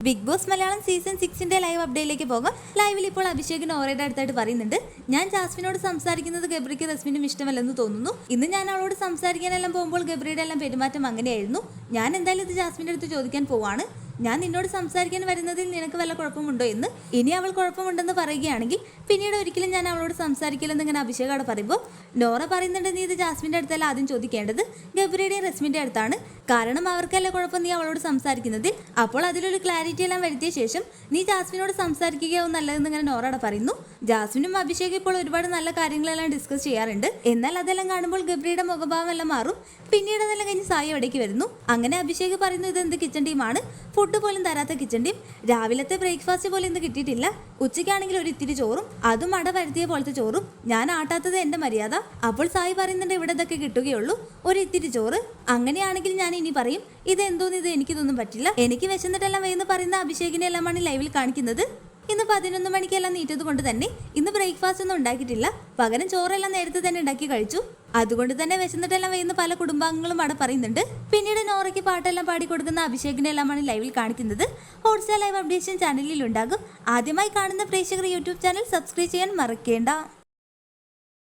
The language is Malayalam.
Big Boss Malayalam season 6 live അപ്ഡേറ്റിലേക്ക് പോകാം. ലൈവിൽ ഇപ്പോൾ അഭിഷേക് നോറയുടെ അടുത്തായിട്ട് പറയുന്നുണ്ട്, ഞാൻ ജാസ്മിനോട് സംസാരിക്കുന്നത് ഗബ്രിക്ക് റസ്മിനും ഇഷ്ടമല്ലെന്ന് തോന്നുന്നു. ഇന്ന് ഞാൻ അവളോട് സംസാരിക്കാനെല്ലാം പോകുമ്പോൾ ഗബ്രിയുടെ എല്ലാം പെരുമാറ്റം അങ്ങനെയായിരുന്നു. ഞാൻ എന്തായാലും ഇത് ജാസ്മിൻ്റെ അടുത്ത് ചോദിക്കാൻ പോവാണ്. ഞാൻ നിന്നോട് സംസാരിക്കാൻ വരുന്നതിൽ നിനക്ക് വല്ല കുഴപ്പമുണ്ടോ എന്ന്. ഇനി അവൾ കുഴപ്പമുണ്ടെന്ന് പറയുകയാണെങ്കിൽ പിന്നീട് ഒരിക്കലും ഞാൻ അവളോട് സംസാരിക്കില്ലെന്ന് ഇങ്ങനെ അഭിഷേക് അവിടെ പറയുമ്പോൾ നോറ പറയുന്നുണ്ട്, നീ ഇത് ജാസ്മിൻ്റെ അടുത്തല്ല ആദ്യം ചോദിക്കേണ്ടത്, ഗബ്രിയുടെയും റസ്മിൻ്റെ അടുത്താണ്. കാരണം അവർക്കല്ല കുഴപ്പം നീ അവളോട് സംസാരിക്കുന്നതിൽ. അപ്പോൾ അതിലൊരു ക്ലാരിറ്റി എല്ലാം വരുത്തിയ ശേഷം നീ ജാസ്മിനോട് സംസാരിക്കുകയാവും നല്ലതെന്ന് ഇങ്ങനെ നോറയുടെ പറയുന്നു. ജാസ്മിനും അഭിഷേക് ഇപ്പോൾ ഒരുപാട് നല്ല കാര്യങ്ങളെല്ലാം ഡിസ്കസ് ചെയ്യാറുണ്ട്. എന്നാൽ അതെല്ലാം കാണുമ്പോൾ ഗബ്രിയുടെ മുഖഭാവം എല്ലാം മാറും. പിന്നീട് അതെല്ലാം കഴിഞ്ഞ് സായി അവിടേക്ക് വരുന്നു. അങ്ങനെ അഭിഷേക് പറയുന്നു, ഇതെന്ത് കിച്ചൺ ടീമാണ്, ഫുഡ് പോലും തരാത്ത കിച്ചൺ ടീം. രാവിലത്തെ ബ്രേക്ക്ഫാസ്റ്റ് പോലും ഇന്ന് കിട്ടിയിട്ടില്ല. ഉച്ചയ്ക്കാണെങ്കിൽ ഒരു ഇത്തിരി ചോറും, അതും അട വരുത്തിയ പോലത്തെ ചോറും. ഞാൻ ആട്ടാത്തത് എൻ്റെ മര്യാദ. അപ്പോൾ സായി പറയുന്നുണ്ട്, ഇവിടെ ഇതൊക്കെ കിട്ടുകയുള്ളൂ, ഒരു ഇത്തിരി ചോറ്. അങ്ങനെയാണെങ്കിൽ ഞാൻ ഇനി പറയും, ഇതെന്തോന്ന്, ഇത് എനിക്കിതൊന്നും പറ്റില്ല, എനിക്ക് വിശന്നിട്ടെല്ലാം വയ്യെന്ന് പറയുന്ന അഭിഷേകിനെ എല്ലാമാണ് ലൈവിൽ കാണിക്കുന്നത്. ഇന്ന് 11 മണിക്കെല്ലാം നീറ്റത് കൊണ്ട് തന്നെ ഇന്ന് ബ്രേക്ക്ഫാസ്റ്റ് ഒന്നും ഉണ്ടാക്കിയിട്ടില്ല. പകരം ചോറെല്ലാം നേരത്തെ തന്നെ ഉണ്ടാക്കി കഴിച്ചു. അതുകൊണ്ട് തന്നെ വിശന്നിട്ടെല്ലാം വയ്യുന്ന പല കുടുംബാംഗങ്ങളും അവിടെ പറയുന്നുണ്ട്. പിന്നീട് നോറയ്ക്ക് പാട്ടെല്ലാം പാടിക്കൊടുക്കുന്ന അഭിഷേകിനെ എല്ലാമാണ് ലൈവിൽ കാണിക്കുന്നത്. ഹോട്ട്സ്റ്റാർ ലൈവ് അപ്ഡേഷൻ ചാനലിൽ ഉണ്ടാകും. ആദ്യമായി കാണുന്ന പ്രേക്ഷകർ യൂട്യൂബ് ചാനൽ സബ്സ്ക്രൈബ് ചെയ്യാൻ മറക്കേണ്ട.